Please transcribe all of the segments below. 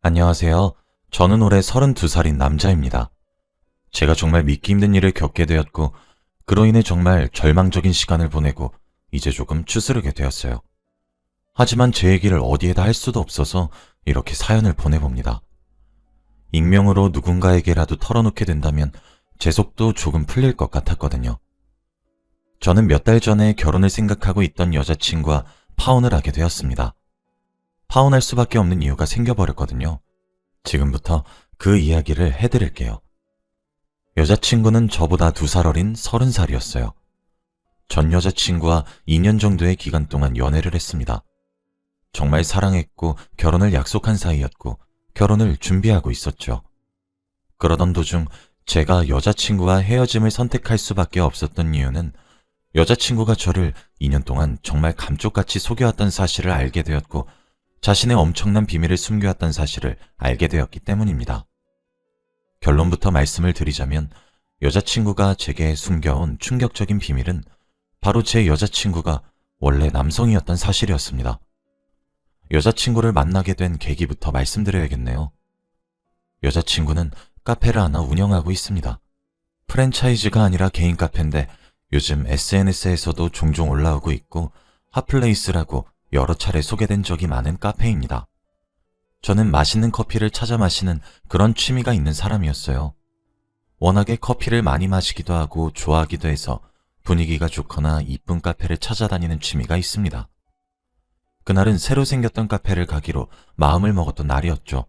안녕하세요. 저는 올해 32살인 남자입니다. 제가 정말 믿기 힘든 일을 겪게 되었고, 그로 인해 정말 절망적인 시간을 보내고, 이제 조금 추스르게 되었어요. 하지만 제 얘기를 어디에다 할 수도 없어서 이렇게 사연을 보내봅니다. 익명으로 누군가에게라도 털어놓게 된다면 제 속도 조금 풀릴 것 같았거든요. 저는 몇 달 전에 결혼을 생각하고 있던 여자친구와 파혼을 하게 되었습니다. 파혼할 수밖에 없는 이유가 생겨버렸거든요. 지금부터 그 이야기를 해드릴게요. 여자친구는 저보다 2살 어린 30살이었어요. 전 여자친구와 2년 정도의 기간 동안 연애를 했습니다. 정말 사랑했고 결혼을 약속한 사이였고 결혼을 준비하고 있었죠. 그러던 도중 제가 여자친구와 헤어짐을 선택할 수밖에 없었던 이유는 여자친구가 저를 2년 동안 정말 감쪽같이 속여왔던 사실을 알게 되었고 자신의 엄청난 비밀을 숨겨왔던 사실을 알게 되었기 때문입니다. 결론부터 말씀을 드리자면 여자친구가 제게 숨겨온 충격적인 비밀은 바로 제 여자친구가 원래 남성이었던 사실이었습니다. 여자친구를 만나게 된 계기부터 말씀드려야겠네요. 여자친구는 카페를 하나 운영하고 있습니다. 프랜차이즈가 아니라 개인 카페인데 요즘 SNS에서도 종종 올라오고 있고 핫플레이스라고 여러 차례 소개된 적이 많은 카페입니다. 저는 맛있는 커피를 찾아 마시는 그런 취미가 있는 사람이었어요. 워낙에 커피를 많이 마시기도 하고 좋아하기도 해서 분위기가 좋거나 이쁜 카페를 찾아다니는 취미가 있습니다. 그날은 새로 생겼던 카페를 가기로 마음을 먹었던 날이었죠.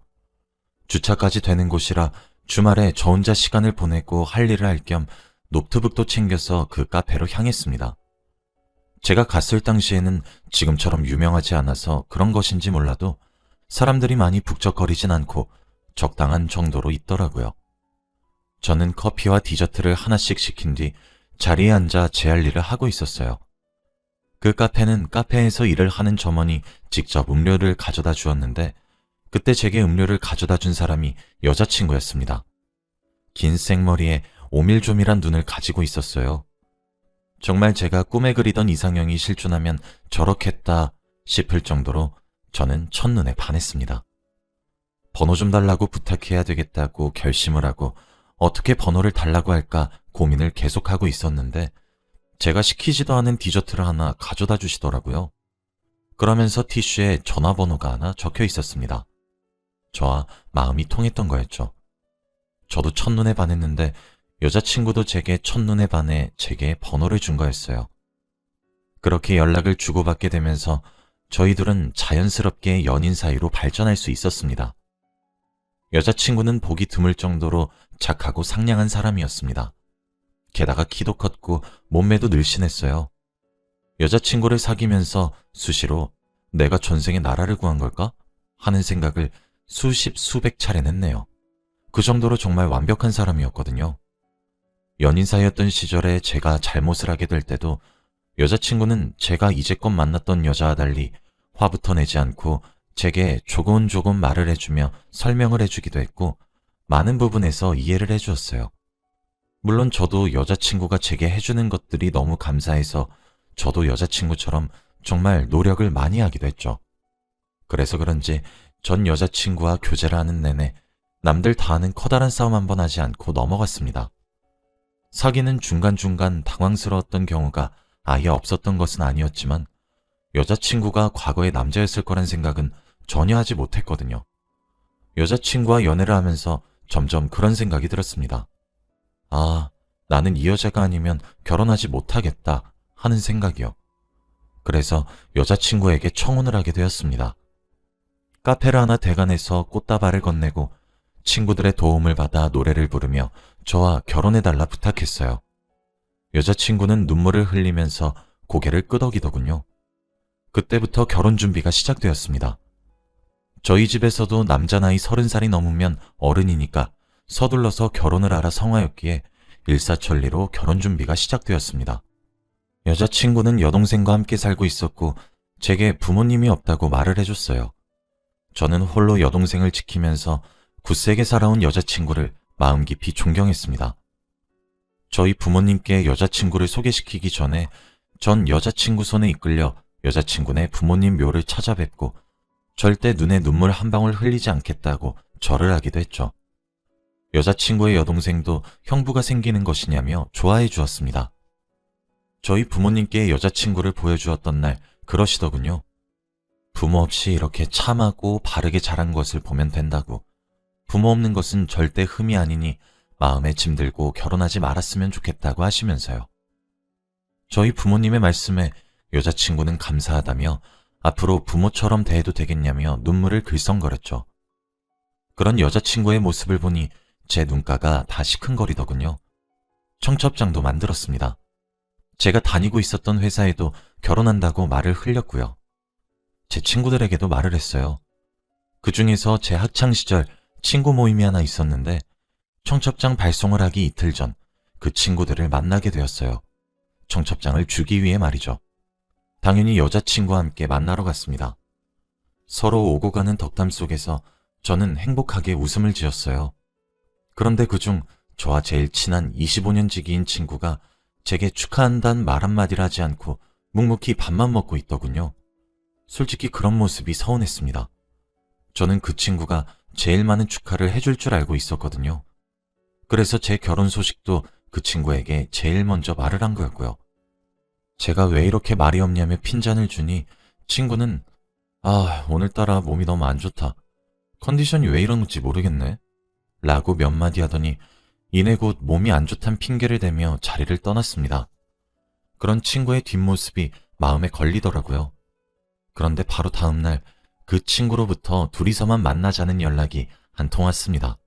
주차까지 되는 곳이라 주말에 저 혼자 시간을 보내고 할 일을 할 겸 노트북도 챙겨서 그 카페로 향했습니다. 제가 갔을 당시에는 지금처럼 유명하지 않아서 그런 것인지 몰라도 사람들이 많이 북적거리진 않고 적당한 정도로 있더라고요. 저는 커피와 디저트를 하나씩 시킨 뒤 자리에 앉아 제 할 일을 하고 있었어요. 그 카페는 카페에서 일을 하는 점원이 직접 음료를 가져다 주었는데 그때 제게 음료를 가져다 준 사람이 여자친구였습니다. 긴 생머리에 오밀조밀한 눈을 가지고 있었어요. 정말 제가 꿈에 그리던 이상형이 실존하면 저렇겠다 싶을 정도로 저는 첫눈에 반했습니다. 번호 좀 달라고 부탁해야 되겠다고 결심을 하고 어떻게 번호를 달라고 할까 고민을 계속하고 있었는데 제가 시키지도 않은 디저트를 하나 가져다 주시더라고요. 그러면서 티슈에 전화번호가 하나 적혀 있었습니다. 저와 마음이 통했던 거였죠. 저도 첫눈에 반했는데 여자친구도 제게 첫눈에 반해 제게 번호를 준 거였어요. 그렇게 연락을 주고받게 되면서 저희 둘은 자연스럽게 연인 사이로 발전할 수 있었습니다. 여자친구는 보기 드물 정도로 착하고 상냥한 사람이었습니다. 게다가 키도 컸고 몸매도 늘씬했어요. 여자친구를 사귀면서 수시로 내가 전생에 나라를 구한 걸까? 하는 생각을 수십 수백 차례는 했네요. 그 정도로 정말 완벽한 사람이었거든요. 연인 사이였던 시절에 제가 잘못을 하게 될 때도 여자친구는 제가 이제껏 만났던 여자와 달리 화부터 내지 않고 제게 조곤조곤 말을 해주며 설명을 해주기도 했고 많은 부분에서 이해를 해주었어요. 물론 저도 여자친구가 제게 해주는 것들이 너무 감사해서 저도 여자친구처럼 정말 노력을 많이 하기도 했죠. 그래서 그런지 전 여자친구와 교제를 하는 내내 남들 다 하는 커다란 싸움 한 번 하지 않고 넘어갔습니다. 사귀는 중간중간 당황스러웠던 경우가 아예 없었던 것은 아니었지만 여자친구가 과거의 남자였을 거란 생각은 전혀 하지 못했거든요. 여자친구와 연애를 하면서 점점 그런 생각이 들었습니다. 아, 나는 이 여자가 아니면 결혼하지 못하겠다 하는 생각이요. 그래서 여자친구에게 청혼을 하게 되었습니다. 카페를 하나 대관해서 꽃다발을 건네고 친구들의 도움을 받아 노래를 부르며 저와 결혼해달라 부탁했어요. 여자친구는 눈물을 흘리면서 고개를 끄덕이더군요. 그때부터 결혼 준비가 시작되었습니다. 저희 집에서도 남자 나이 30살이 넘으면 어른이니까 서둘러서 결혼을 하라 성화였기에 일사천리로 결혼 준비가 시작되었습니다. 여자친구는 여동생과 함께 살고 있었고 제게 부모님이 없다고 말을 해줬어요. 저는 홀로 여동생을 지키면서 굳세게 살아온 여자친구를 마음 깊이 존경했습니다. 저희 부모님께 여자친구를 소개시키기 전에 전 여자친구 손에 이끌려 여자친구네 부모님 묘를 찾아뵙고 절대 눈에 눈물 한 방울 흘리지 않겠다고 절을 하기도 했죠. 여자친구의 여동생도 형부가 생기는 것이냐며 좋아해 주었습니다. 저희 부모님께 여자친구를 보여주었던 날 그러시더군요. 부모 없이 이렇게 참하고 바르게 자란 것을 보면 된다고. 부모 없는 것은 절대 흠이 아니니 마음에 짐들고 결혼하지 말았으면 좋겠다고 하시면서요. 저희 부모님의 말씀에 여자친구는 감사하다며 앞으로 부모처럼 대해도 되겠냐며 눈물을 글썽거렸죠. 그런 여자친구의 모습을 보니 제 눈가가 다 시큰거리더군요. 청첩장도 만들었습니다. 제가 다니고 있었던 회사에도 결혼한다고 말을 흘렸고요. 제 친구들에게도 말을 했어요. 그 중에서 제 학창시절 친구 모임이 하나 있었는데 청첩장 발송을 하기 이틀 전 그 친구들을 만나게 되었어요. 청첩장을 주기 위해 말이죠. 당연히 여자친구와 함께 만나러 갔습니다. 서로 오고 가는 덕담 속에서 저는 행복하게 웃음을 지었어요. 그런데 그중 저와 제일 친한 25년 지기인 친구가 제게 축하한다는 말 한마디를 하지 않고 묵묵히 밥만 먹고 있더군요. 솔직히 그런 모습이 서운했습니다. 저는 그 친구가 제일 많은 축하를 해줄 줄 알고 있었거든요. 그래서 제 결혼 소식도 그 친구에게 제일 먼저 말을 한 거였고요. 제가 왜 이렇게 말이 없냐며 핀잔을 주니 친구는 오늘따라 몸이 너무 안 좋다. 컨디션이 왜 이런지 모르겠네. 라고 몇 마디 하더니 이내 곧 몸이 안 좋단 핑계를 대며 자리를 떠났습니다. 그런 친구의 뒷모습이 마음에 걸리더라고요. 그런데 바로 다음날 그 친구로부터 둘이서만 만나자는 연락이 한 통 왔습니다.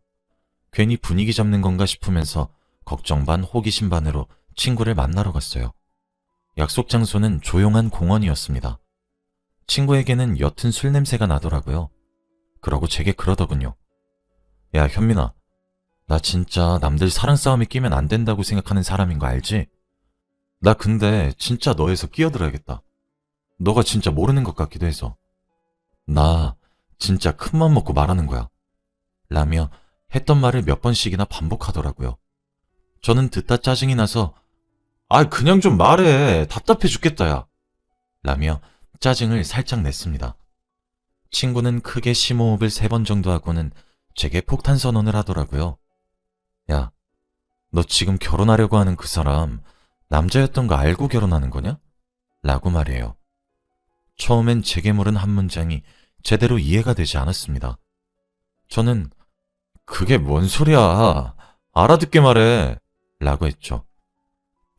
괜히 분위기 잡는 건가 싶으면서 걱정 반 호기심 반으로 친구를 만나러 갔어요. 약속 장소는 조용한 공원이었습니다. 친구에게는 옅은 술 냄새가 나더라고요. 그러고 제게 그러더군요. 야, 현민아, 나 진짜 남들 사랑 싸움에 끼면 안 된다고 생각하는 사람인 거 알지? 나 근데 진짜 너에서 끼어들어야겠다. 너가 진짜 모르는 것 같기도 해서. 나 진짜 큰맘 먹고 말하는 거야. 라며 했던 말을 몇 번씩이나 반복하더라고요. 저는 듣다 짜증이 나서 그냥 좀 말해. 답답해 죽겠다, 야. 라며 짜증을 살짝 냈습니다. 친구는 크게 심호흡을 3번 정도 하고는 제게 폭탄 선언을 하더라고요. 야, 너 지금 결혼하려고 하는 그 사람 남자였던 거 알고 결혼하는 거냐? 라고 말해요. 처음엔 제게 물은 한 문장이 제대로 이해가 되지 않았습니다. 저는 그게 뭔 소리야. 알아듣게 말해. 라고 했죠.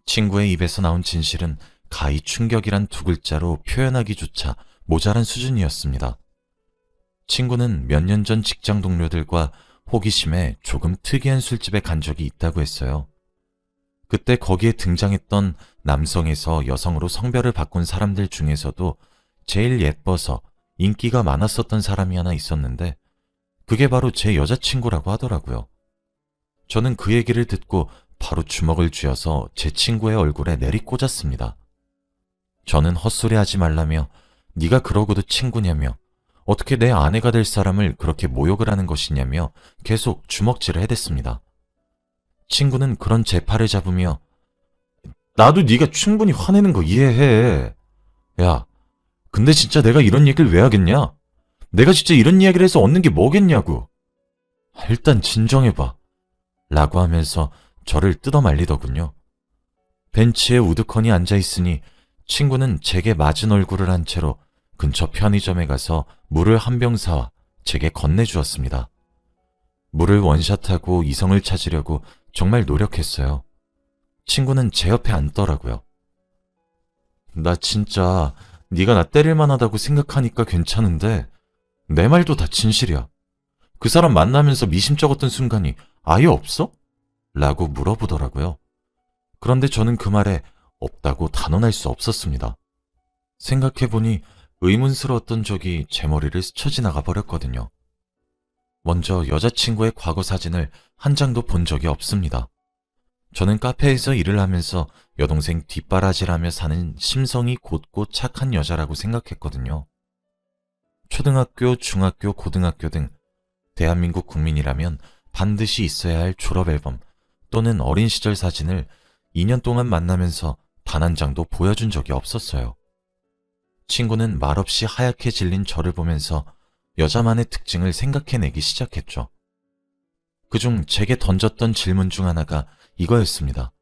친구의 입에서 나온 진실은 가히 충격이란 2글자로 표현하기조차 모자란 수준이었습니다. 친구는 몇 년 전 직장 동료들과 호기심에 조금 특이한 술집에 간 적이 있다고 했어요. 그때 거기에 등장했던 남성에서 여성으로 성별을 바꾼 사람들 중에서도 제일 예뻐서 인기가 많았었던 사람이 하나 있었는데 그게 바로 제 여자친구라고 하더라고요. 저는 그 얘기를 듣고 바로 주먹을 쥐어서 제 친구의 얼굴에 내리꽂았습니다. 저는 헛소리 하지 말라며 네가 그러고도 친구냐며 어떻게 내 아내가 될 사람을 그렇게 모욕을 하는 것이냐며 계속 주먹질을 해댔습니다. 친구는 그런 제 팔을 잡으며 나도 네가 충분히 화내는 거 이해해. 야, 근데 진짜 내가 이런 얘기를 왜 하겠냐? 내가 진짜 이런 이야기를 해서 얻는 게 뭐겠냐고. 일단 진정해봐. 라고 하면서 저를 뜯어 말리더군요. 벤치에 우두커니 앉아있으니 친구는 제게 맞은 얼굴을 한 채로 근처 편의점에 가서 물을 한 병 사와 제게 건네주었습니다. 물을 원샷하고 이성을 찾으려고 정말 노력했어요. 친구는 제 옆에 앉더라고요. 나 진짜 네가 나 때릴 만하다고 생각하니까 괜찮은데 내 말도 다 진실이야. 그 사람 만나면서 미심쩍었던 순간이 아예 없어? 라고 물어보더라고요. 그런데 저는 그 말에 없다고 단언할 수 없었습니다. 생각해보니 의문스러웠던 적이 제 머리를 스쳐 지나가 버렸거든요. 먼저 여자친구의 과거 사진을 한 장도 본 적이 없습니다. 저는 카페에서 일을 하면서 여동생 뒷바라지라며 사는 심성이 곧고 착한 여자라고 생각했거든요. 초등학교, 중학교, 고등학교 등 대한민국 국민이라면 반드시 있어야 할 졸업앨범 또는 어린 시절 사진을 2년 동안 만나면서 단 한 장도 보여준 적이 없었어요. 친구는 말없이 하얗게 질린 저를 보면서 여자만의 특징을 생각해내기 시작했죠. 그중 제게 던졌던 질문 중 하나가 이거였습니다.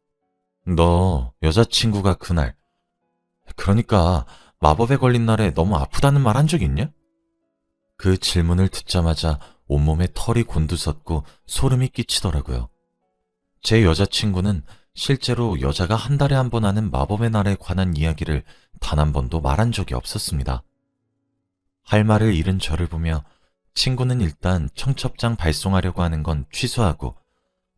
너 여자친구가 그날, 그러니까 마법에 걸린 날에 너무 아프다는 말 한 적 있냐? 그 질문을 듣자마자 온몸에 털이 곤두섰고 소름이 끼치더라고요. 제 여자친구는 실제로 여자가 한 달에 한 번 하는 마법의 날에 관한 이야기를 단 한 번도 말한 적이 없었습니다. 할 말을 잃은 저를 보며 친구는 일단 청첩장 발송하려고 하는 건 취소하고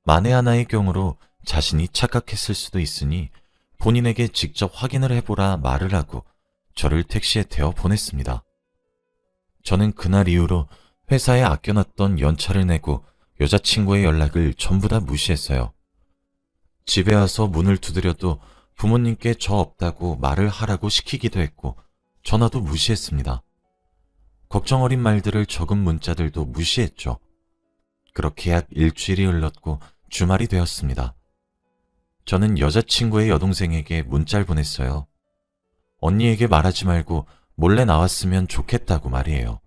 만에 하나의 경우로 자신이 착각했을 수도 있으니 본인에게 직접 확인을 해보라 말을 하고 저를 택시에 태워 보냈습니다. 저는 그날 이후로 회사에 아껴놨던 연차를 내고 여자친구의 연락을 전부 다 무시했어요. 집에 와서 문을 두드려도 부모님께 저 없다고 말을 하라고 시키기도 했고 전화도 무시했습니다. 걱정 어린 말들을 적은 문자들도 무시했죠. 그렇게 약 일주일이 흘렀고 주말이 되었습니다. 저는 여자친구의 여동생에게 문자를 보냈어요. 언니에게 말하지 말고 몰래 나왔으면 좋겠다고 말이에요.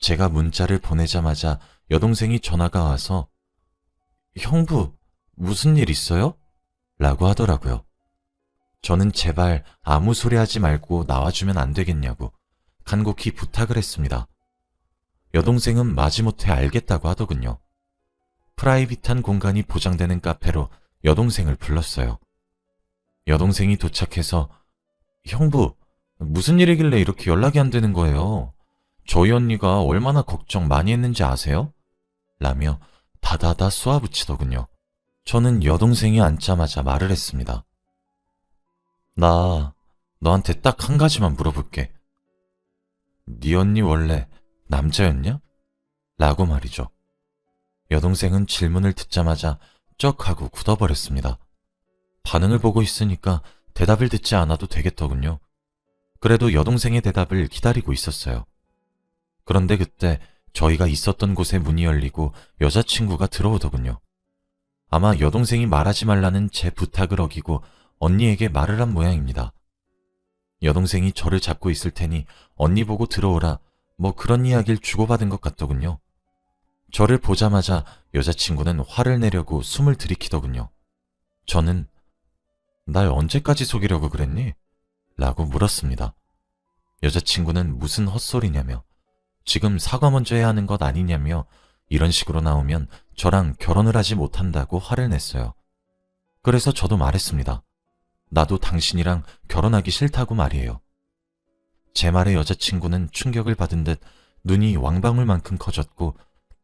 제가 문자를 보내자마자 여동생이 전화가 와서 형부, 무슨 일 있어요? 라고 하더라고요. 저는 제발 아무 소리 하지 말고 나와주면 안 되겠냐고 간곡히 부탁을 했습니다. 여동생은 마지못해 알겠다고 하더군요. 프라이빗한 공간이 보장되는 카페로 여동생을 불렀어요. 여동생이 도착해서 형부, 무슨 일이길래 이렇게 연락이 안 되는 거예요? 저희 언니가 얼마나 걱정 많이 했는지 아세요? 라며 다다다 쏘아붙이더군요. 저는 여동생이 앉자마자 말을 했습니다. 나 너한테 딱 한 가지만 물어볼게. 네 언니 원래 남자였냐? 라고 말이죠. 여동생은 질문을 듣자마자 쩍 하고 굳어버렸습니다. 반응을 보고 있으니까 대답을 듣지 않아도 되겠더군요. 그래도 여동생의 대답을 기다리고 있었어요. 그런데 그때 저희가 있었던 곳에 문이 열리고 여자친구가 들어오더군요. 아마 여동생이 말하지 말라는 제 부탁을 어기고 언니에게 말을 한 모양입니다. 여동생이 저를 잡고 있을 테니 언니 보고 들어오라 뭐 그런 이야기를 주고받은 것 같더군요. 저를 보자마자 여자친구는 화를 내려고 숨을 들이키더군요. 저는 날 언제까지 속이려고 그랬니? 라고 물었습니다. 여자친구는 무슨 헛소리냐며 지금 사과 먼저 해야 하는 것 아니냐며 이런 식으로 나오면 저랑 결혼을 하지 못한다고 화를 냈어요. 그래서 저도 말했습니다. 나도 당신이랑 결혼하기 싫다고 말이에요. 제 말에 여자친구는 충격을 받은 듯 눈이 왕방울만큼 커졌고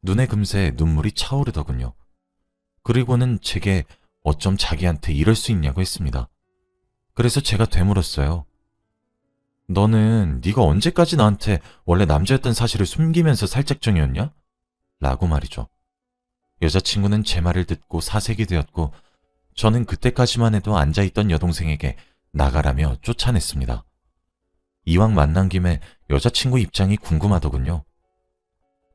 눈에 금세 눈물이 차오르더군요. 그리고는 제게 어쩜 자기한테 이럴 수 있냐고 했습니다. 그래서 제가 되물었어요. 너는 네가 언제까지 나한테 원래 남자였던 사실을 숨기면서 살짝정이었냐? 라고 말이죠. 여자친구는 제 말을 듣고 사색이 되었고 저는 그때까지만 해도 앉아있던 여동생에게 나가라며 쫓아냈습니다. 이왕 만난 김에 여자친구 입장이 궁금하더군요.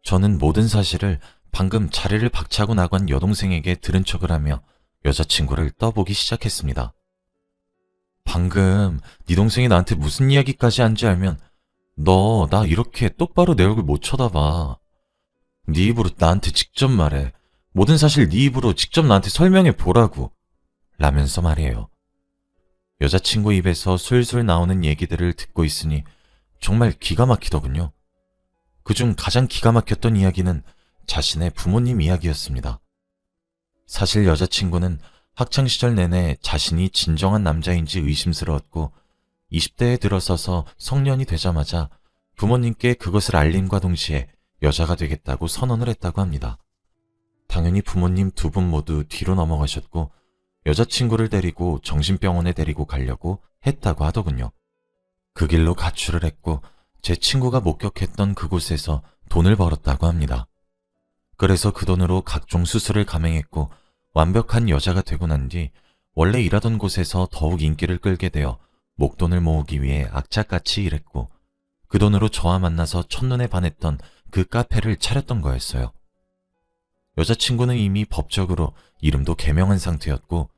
저는 모든 사실을 방금 자리를 박차고 나간 여동생에게 들은 척을 하며 여자친구를 떠보기 시작했습니다. 방금 네 동생이 나한테 무슨 이야기까지 한지 알면 너 나 이렇게 똑바로 내 얼굴 못 쳐다봐. 네 입으로 나한테 직접 말해. 모든 사실 네 입으로 직접 나한테 설명해 보라고. 라면서 말이에요. 여자친구 입에서 술술 나오는 얘기들을 듣고 있으니 정말 기가 막히더군요. 그중 가장 기가 막혔던 이야기는 자신의 부모님 이야기였습니다. 사실 여자친구는 학창시절 내내 자신이 진정한 남자인지 의심스러웠고 20대에 들어서서 성년이 되자마자 부모님께 그것을 알림과 동시에 여자가 되겠다고 선언을 했다고 합니다. 당연히 부모님 두 분 모두 뒤로 넘어가셨고 여자친구를 데리고 정신병원에 데리고 가려고 했다고 하더군요. 그 길로 가출을 했고 제 친구가 목격했던 그곳에서 돈을 벌었다고 합니다. 그래서 그 돈으로 각종 수술을 감행했고 완벽한 여자가 되고 난 뒤 원래 일하던 곳에서 더욱 인기를 끌게 되어 목돈을 모으기 위해 악착같이 일했고 그 돈으로 저와 만나서 첫눈에 반했던 그 카페를 차렸던 거였어요. 여자친구는 이미 법적으로 이름도 개명한 상태였고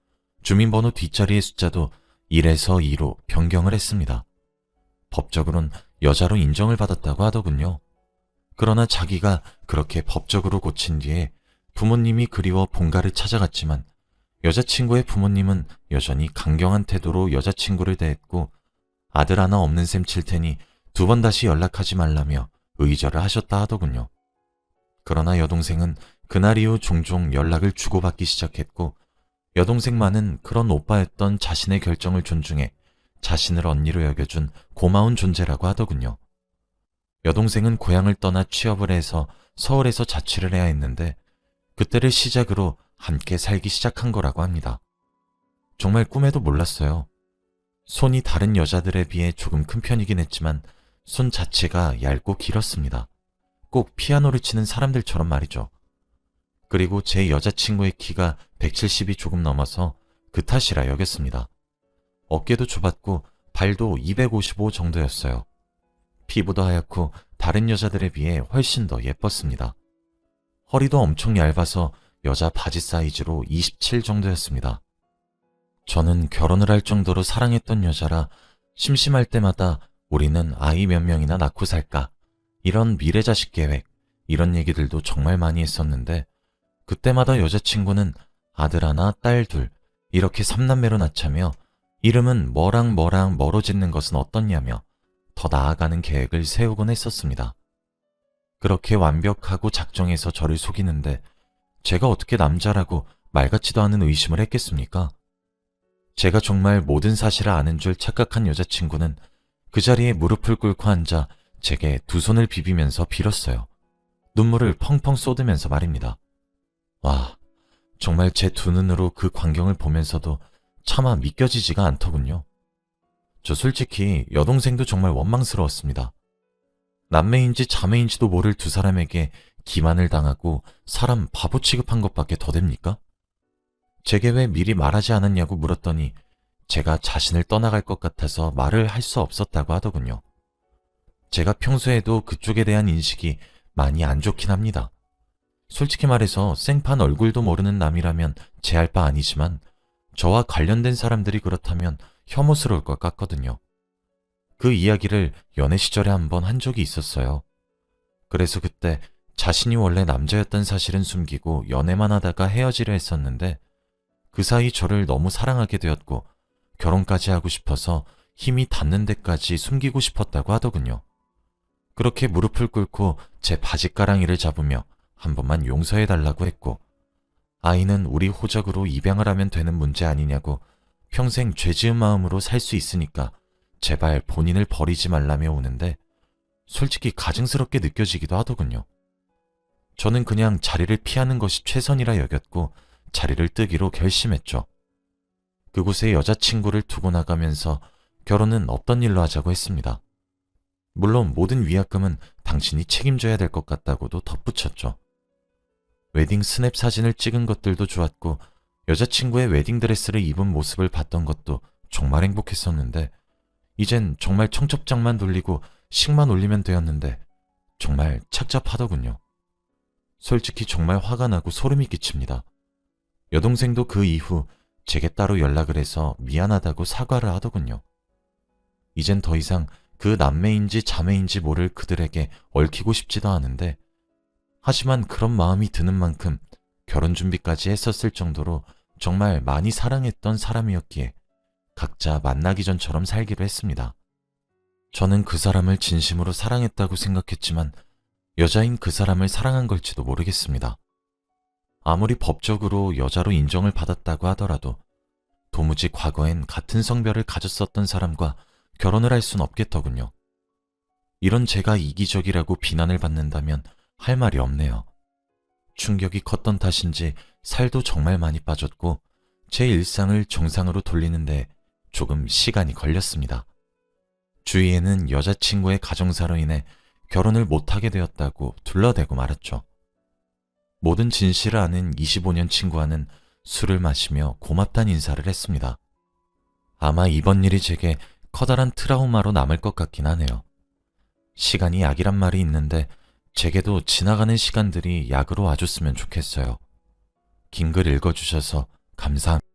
주민번호 뒷자리의 숫자도 1에서 2로 변경을 했습니다. 법적으론 여자로 인정을 받았다고 하더군요. 그러나 자기가 그렇게 법적으로 고친 뒤에 부모님이 그리워 본가를 찾아갔지만 여자친구의 부모님은 여전히 강경한 태도로 여자친구를 대했고 아들 하나 없는 셈 칠 테니 2번 다시 연락하지 말라며 의절을 하셨다 하더군요. 그러나 여동생은 그날 이후 종종 연락을 주고받기 시작했고 여동생만은 그런 오빠였던 자신의 결정을 존중해 자신을 언니로 여겨준 고마운 존재라고 하더군요. 여동생은 고향을 떠나 취업을 해서 서울에서 자취를 해야 했는데 그때를 시작으로 함께 살기 시작한 거라고 합니다. 정말 꿈에도 몰랐어요. 손이 다른 여자들에 비해 조금 큰 편이긴 했지만 손 자체가 얇고 길었습니다. 꼭 피아노를 치는 사람들처럼 말이죠. 그리고 제 여자친구의 키가 170이 조금 넘어서 그 탓이라 여겼습니다. 어깨도 좁았고 발도 255 정도였어요. 피부도 하얗고 다른 여자들에 비해 훨씬 더 예뻤습니다. 허리도 엄청 얇아서 여자 바지 사이즈로 27 정도였습니다. 저는 결혼을 할 정도로 사랑했던 여자라 심심할 때마다 우리는 아이 몇 명이나 낳고 살까? 이런 미래자식 계획, 이런 얘기들도 정말 많이 했었는데 그때마다 여자친구는 아들 하나, 딸 둘, 이렇게 3남매로 낳자며 이름은 뭐랑 뭐로 짓는 것은 어떻냐며 더 나아가는 계획을 세우곤 했었습니다. 그렇게 완벽하고 작정해서 저를 속이는데 제가 어떻게 남자라고 말 같지도 않은 의심을 했겠습니까? 제가 정말 모든 사실을 아는 줄 착각한 여자친구는 그 자리에 무릎을 꿇고 앉아 제게 2손을 비비면서 빌었어요. 눈물을 펑펑 쏟으면서 말입니다. 와, 정말 제 2눈으로 그 광경을 보면서도 차마 믿겨지지가 않더군요. 저 솔직히 여동생도 정말 원망스러웠습니다. 남매인지 자매인지도 모를 2사람에게 기만을 당하고 사람 바보 취급한 것밖에 더 됩니까? 제게 왜 미리 말하지 않았냐고 물었더니 제가 자신을 떠나갈 것 같아서 말을 할 수 없었다고 하더군요. 제가 평소에도 그쪽에 대한 인식이 많이 안 좋긴 합니다. 솔직히 말해서 생판 얼굴도 모르는 남이라면 제할 바 아니지만 저와 관련된 사람들이 그렇다면 혐오스러울 것 같거든요. 그 이야기를 연애 시절에 한번 한 적이 있었어요. 그래서 그때 자신이 원래 남자였던 사실은 숨기고 연애만 하다가 헤어지려 했었는데 그 사이 저를 너무 사랑하게 되었고 결혼까지 하고 싶어서 힘이 닿는 데까지 숨기고 싶었다고 하더군요. 그렇게 무릎을 꿇고 제 바지가랑이를 잡으며 한 번만 용서해달라고 했고 아이는 우리 호적으로 입양을 하면 되는 문제 아니냐고 평생 죄지은 마음으로 살 수 있으니까 제발 본인을 버리지 말라며 오는데 솔직히 가증스럽게 느껴지기도 하더군요. 저는 그냥 자리를 피하는 것이 최선이라 여겼고 자리를 뜨기로 결심했죠. 그곳에 여자친구를 두고 나가면서 결혼은 없던 일로 하자고 했습니다. 물론 모든 위약금은 당신이 책임져야 될 것 같다고도 덧붙였죠. 웨딩 스냅 사진을 찍은 것들도 좋았고 여자친구의 웨딩드레스를 입은 모습을 봤던 것도 정말 행복했었는데 이젠 정말 청첩장만 돌리고 식만 올리면 되었는데 정말 착잡하더군요. 솔직히 정말 화가 나고 소름이 끼칩니다. 여동생도 그 이후 제게 따로 연락을 해서 미안하다고 사과를 하더군요. 이젠 더 이상 그 남매인지 자매인지 모를 그들에게 얽히고 싶지도 않은데 하지만 그런 마음이 드는 만큼 결혼 준비까지 했었을 정도로 정말 많이 사랑했던 사람이었기에 각자 만나기 전처럼 살기로 했습니다. 저는 그 사람을 진심으로 사랑했다고 생각했지만 여자인 그 사람을 사랑한 걸지도 모르겠습니다. 아무리 법적으로 여자로 인정을 받았다고 하더라도 도무지 과거엔 같은 성별을 가졌었던 사람과 결혼을 할 순 없겠더군요. 이런 제가 이기적이라고 비난을 받는다면 할 말이 없네요. 충격이 컸던 탓인지 살도 정말 많이 빠졌고 제 일상을 정상으로 돌리는데 조금 시간이 걸렸습니다. 주위에는 여자친구의 가정사로 인해 결혼을 못하게 되었다고 둘러대고 말았죠. 모든 진실을 아는 25년 친구와는 술을 마시며 고맙다는 인사를 했습니다. 아마 이번 일이 제게 커다란 트라우마로 남을 것 같긴 하네요. 시간이 약이란 말이 있는데 제게도 지나가는 시간들이 약으로 와줬으면 좋겠어요. 긴 글 읽어주셔서 감사합니다.